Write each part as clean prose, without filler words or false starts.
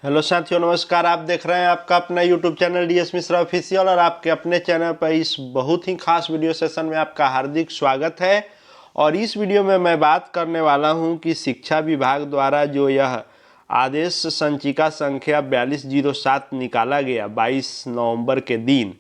Hello साथियों, नमस्कार। आप देख रहे हैं आपका अपना YouTube channel DS Mishra official और आपके अपने चैनल पर इस बहुत ही खास वीडियो सेशन में आपका हार्दिक स्वागत है। और इस वीडियो में मैं बात करने वाला हूं कि शिक्षा विभाग द्वारा जो यह आदेश संचिका संख्या 4207 निकाला गया 22 नवंबर के दिन,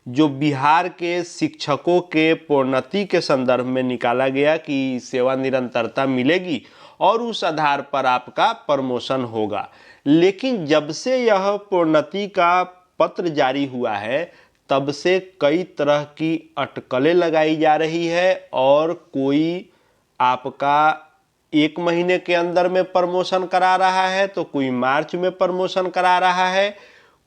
जो बिहार के शिक्षकों के प्रोन्नति के संदर्भ में निकाला गया कि सेवा निरंतरता मिलेगी और उस आधार पर आपका प्रमोशन होगा। लेकिन जब से यह प्रोन्नति का पत्र जारी हुआ है तब से कई तरह की अटकलें लगाई जा रही है और कोई आपका 1 महीने के अंदर में प्रमोशन करा रहा है तो कोई मार्च में प्रमोशन करा रहा है,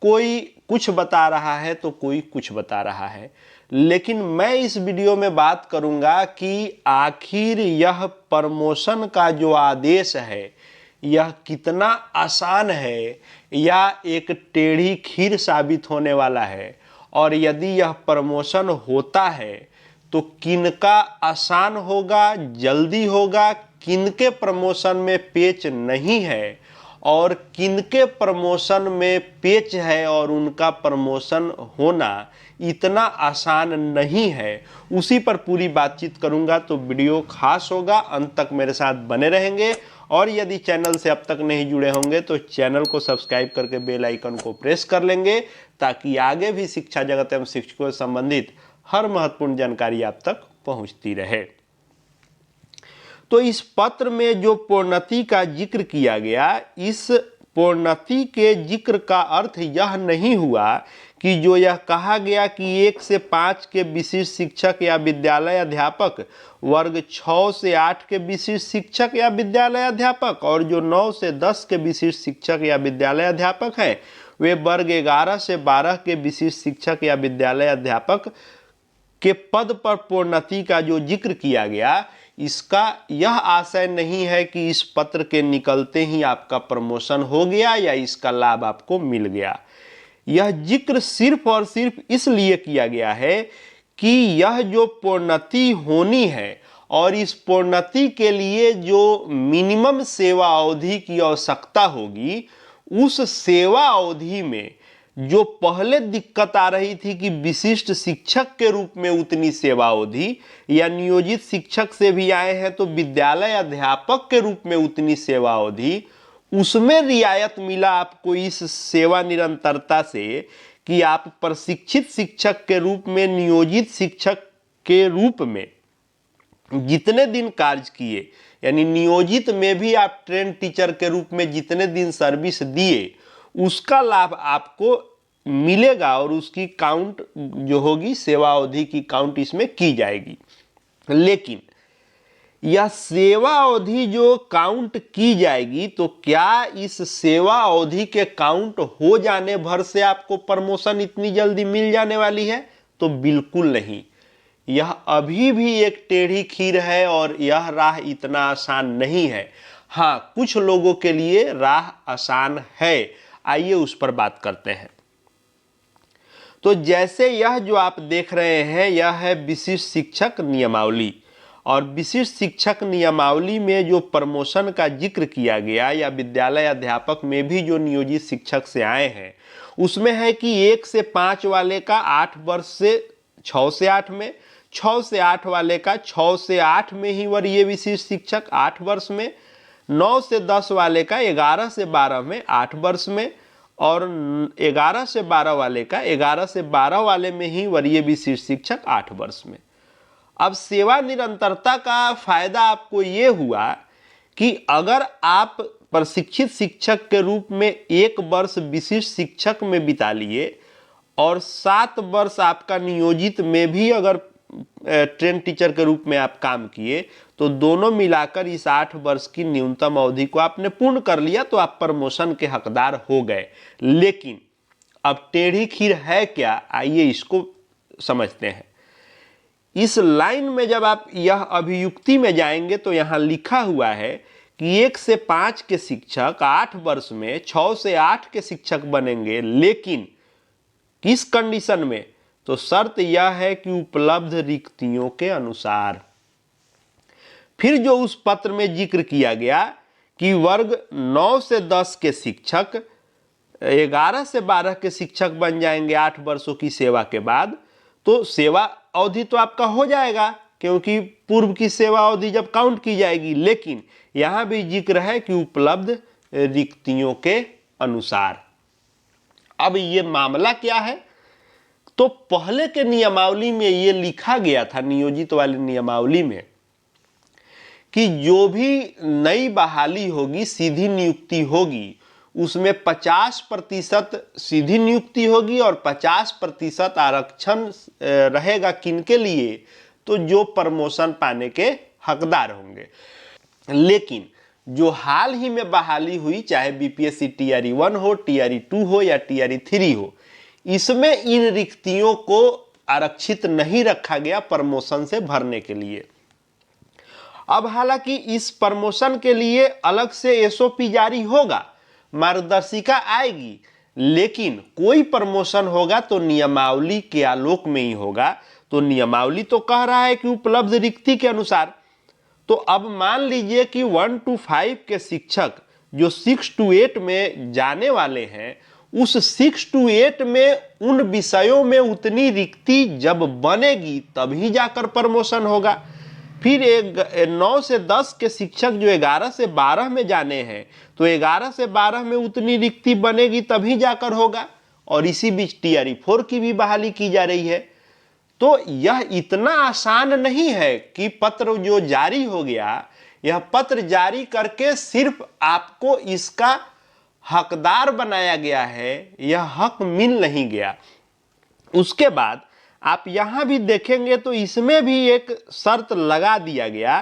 कोई कुछ बता रहा है तो कोई कुछ बता रहा है। लेकिन मैं इस वीडियो में बात करूंगा कि आखिर यह प्रमोशन का जो आदेश है यह कितना आसान है या एक टेढ़ी खीर साबित होने वाला है, और यदि यह प्रमोशन होता है तो किनका आसान होगा, जल्दी होगा, किनके प्रमोशन में पेच नहीं है और किनके प्रमोशन में पेच है और उनका प्रमोशन होना इतना आसान नहीं है, उसी पर पूरी बातचीत करूंगा। तो वीडियो खास होगा, अंत तक मेरे साथ बने रहेंगे। और यदि चैनल से अब तक नहीं जुड़े होंगे तो चैनल को सब्सक्राइब करके बेल आइकन को प्रेस कर लेंगे ताकि आगे भी शिक्षा जगत एवं शिक्षकों से संबंधित हर महत्वपूर्ण जानकारी आप तक पहुंचती रहे। तो इस पत्र में जो प्रोन्नति का जिक्र किया गया, इस प्रोन्नति के जिक्र का अर्थ यह नहीं हुआ कि जो यह कहा गया कि 1 से 5 के विशिष्ट शिक्षक या विद्यालय अध्यापक, वर्ग 6 से 8 के विशिष्ट शिक्षक या विद्यालय अध्यापक और जो 9 से 10 के विशिष्ट शिक्षक या विद्यालय अध्यापक हैं वे वर्ग 11 से 12 के विशिष्ट शिक्षक या विद्यालय अध्यापक के पद पर प्रोन्नति का जो जिक्र किया गया, इसका यह आशय नहीं है कि इस पत्र के निकलते ही आपका प्रमोशन हो गया या इसका लाभ आपको मिल गया। यह जिक्र सिर्फ और सिर्फ इसलिए किया गया है कि यह जो प्रोन्नति होनी है और इस प्रोन्नति के लिए जो मिनिमम सेवा अवधि की आवश्यकता होगी, उस सेवा अवधि में जो पहले दिक्कत आ रही थी कि विशिष्ट शिक्षक के रूप में उतनी सेवा अवधि या नियोजित शिक्षक से भी आए हैं तो विद्यालय अध्यापक के रूप में उतनी सेवा अवधि, उसमें रियायत मिला आपको इस सेवा निरंतरता से कि आप प्रशिक्षित शिक्षक के रूप में, नियोजित शिक्षक के रूप में जितने दिन कार्य किए, यानी नियोजित में भी आप ट्रेन टीचर के रूप में जितने दिन सर्विस दिए, उसका लाभ आपको मिलेगा और उसकी काउंट जो होगी, सेवा अवधि की काउंट इसमें की जाएगी। लेकिन यह सेवा अवधि जो काउंट की जाएगी तो क्या इस सेवा अवधि के काउंट हो जाने भर से आपको प्रमोशन इतनी जल्दी मिल जाने वाली है? तो बिल्कुल नहीं। यह अभी भी एक टेढ़ी खीर है और यह राह इतना आसान नहीं है। हाँ, कुछ लोगों के लिए राह आसान है, आइए उस पर बात करते हैं। तो जैसे यह जो आप देख रहे हैं यह है विशिष्ट शिक्षक नियमावली, और विशिष्ट शिक्षक नियमावली में जो प्रमोशन का जिक्र किया गया या विद्यालय अध्यापक में भी जो नियोजित शिक्षक से आए हैं उसमें है कि 1 से 5 वाले का 8 वर्ष से 6 से 8 में, 6 से 8 वाले का 6 से 8 में ही वरीय विशिष्ट शिक्षक 8 वर्ष में, 9 से 10 वाले का 11 से 12 में 8 वर्ष में, और 11 से 12 वाले का 11 से 12 वाले में ही वरीय विशिष्ट शिक्षक 8 वर्ष में। अब सेवा निरंतरता का फायदा आपको ये हुआ कि अगर आप प्रशिक्षित शिक्षक के रूप में 1 वर्ष विशिष्ट शिक्षक में बिता लिए और 7 वर्ष आपका नियोजित में भी अगर ट्रेन टीचर के रूप में आप काम किए तो दोनों मिलाकर इस 8 वर्ष की न्यूनतम अवधि को आपने पूर्ण कर लिया तो आप प्रमोशन के हकदार हो गए। लेकिन अब टेढ़ी खीर है क्या, आइए इसको समझते हैं। इस लाइन में जब आप यह अभियुक्ति में जाएंगे तो यहां लिखा हुआ है कि 1 से 5 के शिक्षक 8 वर्ष में 6 से 8 के शिक्षक बनेंगे, लेकिन किस कंडीशन में? तो शर्त यह है कि उपलब्ध रिक्तियों के अनुसार। फिर जो उस पत्र में जिक्र किया गया कि वर्ग 9 से 10 के शिक्षक 11 से 12 के शिक्षक बन जाएंगे 8 वर्षों की सेवा के बाद, तो सेवा अवधि तो आपका हो जाएगा, क्योंकि पूर्व की सेवा अवधि जब काउंट की जाएगी। लेकिन यहां भी जिक्र है कि उपलब्ध रिक्तियों के अनुसार। अब ये मामला क्या है, तो पहले के नियमावली में ये लिखा गया था, नियोजित वाली नियमावली में, कि जो भी नई बहाली होगी, सीधी नियुक्ति होगी, उसमें 50% सीधी नियुक्ति होगी और 50% आरक्षण रहेगा किनके लिए, तो जो प्रमोशन पाने के हकदार होंगे। लेकिन जो हाल ही में बहाली हुई, चाहे बीपीएससी टीआरई 1 हो, टीआरई 2 हो या टीआरई 3 हो, इसमें इन रिक्तियों को आरक्षित नहीं रखा गया प्रमोशन से भरने के लिए। अब हालांकि इस प्रमोशन के लिए अलग से एसओपी जारी होगा, मार्गदर्शिका आएगी, लेकिन कोई प्रमोशन होगा तो नियमावली के आलोक में ही होगा। तो नियमावली तो कह रहा है कि उपलब्ध रिक्ति के अनुसार। तो अब मान लीजिए कि 1 to 5 के शिक्षक जो 6 to 8 में जाने वाले हैं, उस 6 to 8 में उन विषयों में उतनी रिक्ति जब बनेगी तभी जाकर प्रमोशन होगा। फिर 9 से 10 के शिक्षक जो 11 से 12 में जाने हैं, तो 11 से 12 में उतनी रिक्ति बनेगी तभी जाकर होगा। और इसी बीच टीआरई 4 की भी बहाली की जा रही है। तो यह इतना आसान नहीं है कि पत्र जो जारी हो गया, यह पत्र जारी करके सिर्फ आपको इसका हकदार बनाया गया है, यह हक मिल नहीं गया। उसके बाद आप यहां भी देखेंगे तो इसमें भी एक शर्त लगा दिया गया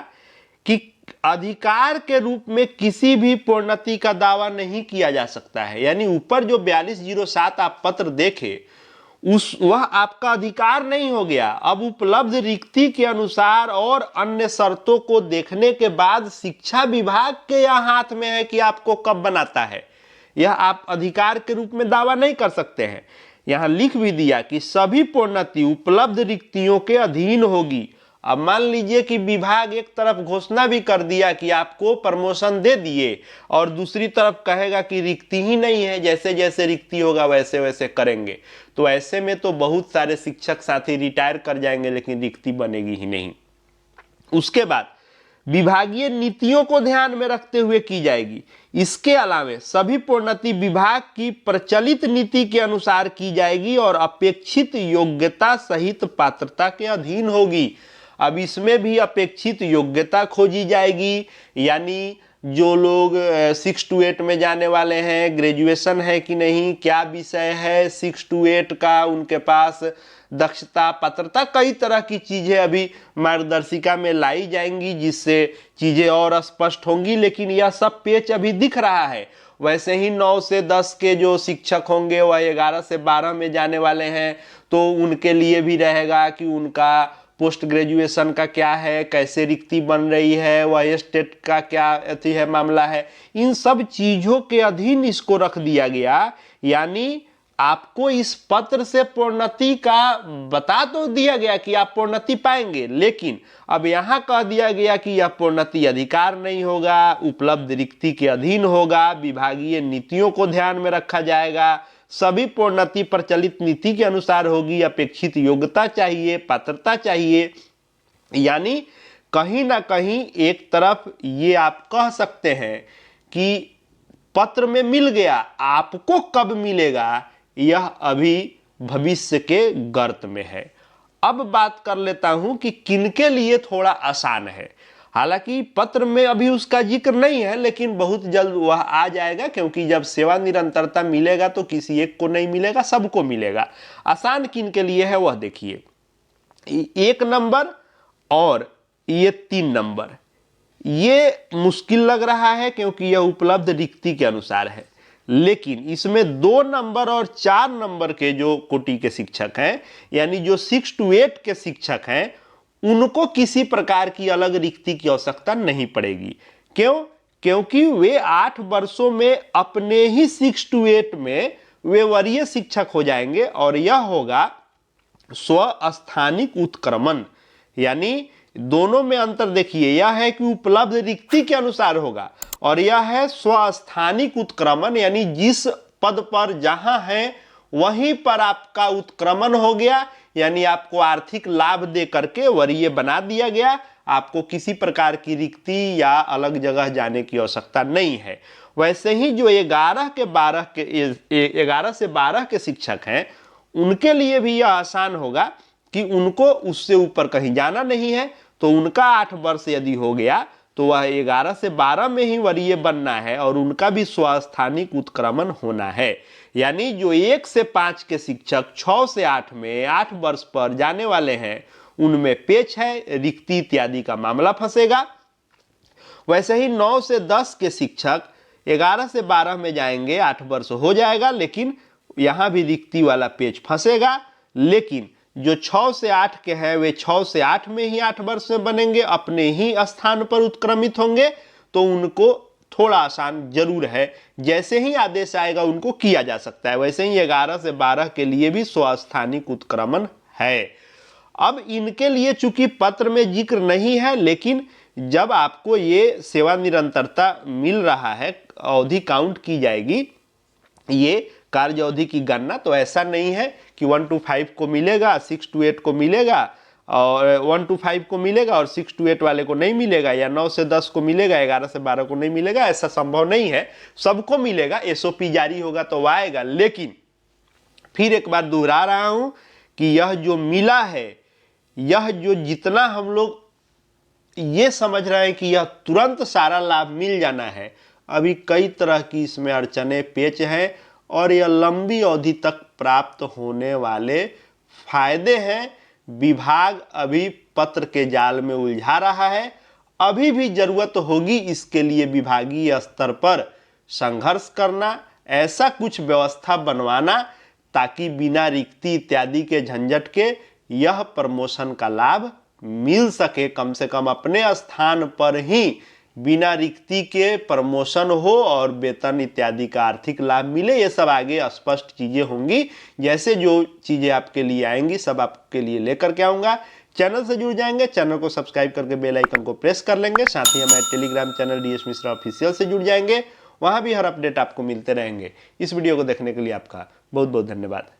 कि अधिकार के रूप में किसी भी प्रोन्नति का दावा नहीं किया जा सकता है। यानी ऊपर जो 4207 आप पत्र देखे, वह आपका अधिकार नहीं हो गया। अब उपलब्ध रिक्ति के अनुसार और अन्य शर्तों को देखने के बाद शिक्षा विभाग के यह हाथ में है कि आपको कब बनाता है। यह आप अधिकार के रूप में दावा नहीं कर सकते हैं। यहां लिख भी दिया कि सभी प्रोन्नति उपलब्ध रिक्तियों के अधीन होगी। अब मान लीजिए कि विभाग एक तरफ घोषणा भी कर दिया कि आपको प्रमोशन दे दिए, और दूसरी तरफ कहेगा कि रिक्ति ही नहीं है, जैसे जैसे रिक्ति होगा वैसे वैसे करेंगे। तो ऐसे में तो बहुत सारे शिक्षक साथी रिटायर कर जाएंगे, लेकिन रिक्ति बनेगी ही नहीं। उसके बाद विभागीय नीतियों को ध्यान में रखते हुए की जाएगी। इसके अलावा सभी प्रोन्नति विभाग की प्रचलित नीति के अनुसार की जाएगी और अपेक्षित योग्यता सहित पात्रता के अधीन होगी। अब इसमें भी अपेक्षित योग्यता खोजी जाएगी, यानी जो लोग 6 to 8 में जाने वाले हैं, ग्रेजुएशन है कि नहीं, क्या विषय है 6 to 8 का, उनके पास दक्षता, पात्रता, कई तरह की चीजें अभी मार्गदर्शिका में लाई जाएंगी, जिससे चीजें और स्पष्ट होंगी। लेकिन यह सब पेच अभी दिख रहा है। वैसे ही 9 से 10 के जो शिक्षक होंगे वह 11 से 12 में जाने वाले हैं, तो उनके लिए भी रहेगा कि उनका पोस्ट ग्रेजुएशन का क्या है, कैसे रिक्ति बन रही है, वह स्टेट का क्या अति है मामला है। इन सब चीजों के अधीन इसको रख दिया गया। यानी आपको इस पत्र से प्रोन्नति का बता तो दिया गया कि आप प्रोन्नति पाएंगे, लेकिन अब यहां कह दिया गया कि यह प्रोन्नति अधिकार नहीं होगा, उपलब्ध रिक्ति के अधीन होगा, विभागीय नीतियों को ध्यान में रखा जाएगा, सभी प्रोन्नति प्रचलित नीति के अनुसार होगी, अपेक्षित योग्यता चाहिए, पात्रता चाहिए। यानी कहीं ना कहीं एक तरफ ये आप कह सकते हैं कि पत्र में मिल गया, आपको कब मिलेगा यह अभी भविष्य के गर्त में है। अब बात कर लेता हूं कि किनके लिए थोड़ा आसान है। हालांकि पत्र में अभी उसका जिक्र नहीं है, लेकिन बहुत जल्द वह आ जाएगा, क्योंकि जब सेवा निरंतरता मिलेगा तो किसी एक को नहीं मिलेगा, सबको मिलेगा। आसान किनके लिए है वह देखिए। 1 नंबर और ये 3 नंबर, ये मुश्किल लग रहा है क्योंकि यह उपलब्ध रिक्ति के अनुसार है। लेकिन इसमें 2 नंबर और 4 नंबर के जो कोटि के शिक्षक हैं, यानी जो 6 to 8 के शिक्षक हैं, उनको किसी प्रकार की अलग रिक्ति की आवश्यकता नहीं पड़ेगी। क्यों? क्योंकि वे 8 वर्षों में अपने ही 6 to 8 में वे वरीय शिक्षक हो जाएंगे, और यह होगा स्वस्थानिक उत्क्रमण। यानी दोनों में अंतर देखिए, यह है कि उपलब्ध रिक्ति के अनुसार होगा, और यह है स्वस्थानिक उत्क्रमण, यानी जिस पद पर जहां है वहीं पर आपका उत्क्रमण हो गया, यानी आपको आर्थिक लाभ दे करके वरीय बना दिया गया। आपको किसी प्रकार की रिक्ति या अलग जगह जाने की आवश्यकता नहीं है। वैसे ही जो 11 से 12 के शिक्षक हैं उनके लिए भी यह आसान होगा कि उनको उससे ऊपर कहीं जाना नहीं है, तो उनका 8 वर्ष यदि हो गया तो वह 11 से 12 में ही वरीय बनना है और उनका भी स्वास्थानिक उत्क्रमण होना है। यानी जो 1 से 5 के शिक्षक 6 से 8 में 8 वर्ष पर जाने वाले हैं उनमें पेच है, रिक्ति इत्यादि का मामला फंसेगा। वैसे ही 9 से 10 के शिक्षक 11 से 12 में जाएंगे, 8 वर्ष हो जाएगा, लेकिन यहां भी रिक्ति वाला पेच फंसेगा। लेकिन जो 6 से 8 के हैं वे 6 से 8 में ही 8 वर्ष में बनेंगे, अपने ही स्थान पर उत्क्रमित होंगे, तो उनको थोड़ा आसान जरूर है, जैसे ही आदेश आएगा उनको किया जा सकता है। वैसे ही 11 से 12 के लिए भी स्वास्थानिक उत्क्रमण है। अब इनके लिए चूंकि पत्र में जिक्र नहीं है, लेकिन जब आपको ये सेवा निरंतरता मिल रहा है, अवधि काउंट की जाएगी, ये कार्य अवधि की गणना, तो ऐसा नहीं है कि 1 to 5 को मिलेगा, 6 to 8 को मिलेगा और 1 to 5 को मिलेगा और 6 to 8 वाले को नहीं मिलेगा, या 9 से 10 को मिलेगा, 11 से 12 को नहीं मिलेगा। ऐसा संभव नहीं है, सबको मिलेगा। SOP जारी होगा तो वह आएगा। लेकिन फिर एक बार दोहरा रहा हूं कि यह जो मिला है, यह जो जितना हम लोग ये समझ रहे हैं कि यह तुरंत सारा लाभ मिल जाना है, अभी कई तरह की इसमें अड़चने पेच हैं और यह लंबी अवधि तक प्राप्त होने वाले फायदे हैं। विभाग अभी पत्र के जाल में उलझा रहा है, अभी भी जरूरत होगी इसके लिए विभागीय स्तर पर संघर्ष करना, ऐसा कुछ व्यवस्था बनवाना ताकि बिना रिक्ति इत्यादि के झंझट के यह प्रमोशन का लाभ मिल सके। कम से कम अपने स्थान पर ही बिना रिक्ति के प्रमोशन हो और वेतन इत्यादि का आर्थिक लाभ मिले। ये सब आगे स्पष्ट चीजें होंगी, जैसे जो चीजें आपके लिए आएंगी सब आपके लिए लेकर के आऊंगा। चैनल से जुड़ जाएंगे, चैनल को सब्सक्राइब करके बेल आइकन को प्रेस कर लेंगे। साथ ही हमारे Telegram channel DS Mishra official से जुड़ जाएंगे, वहां भी हर अपडेट आपको मिलते रहेंगे। इस वीडियो को देखने के लिए आपका बहुत बहुत धन्यवाद।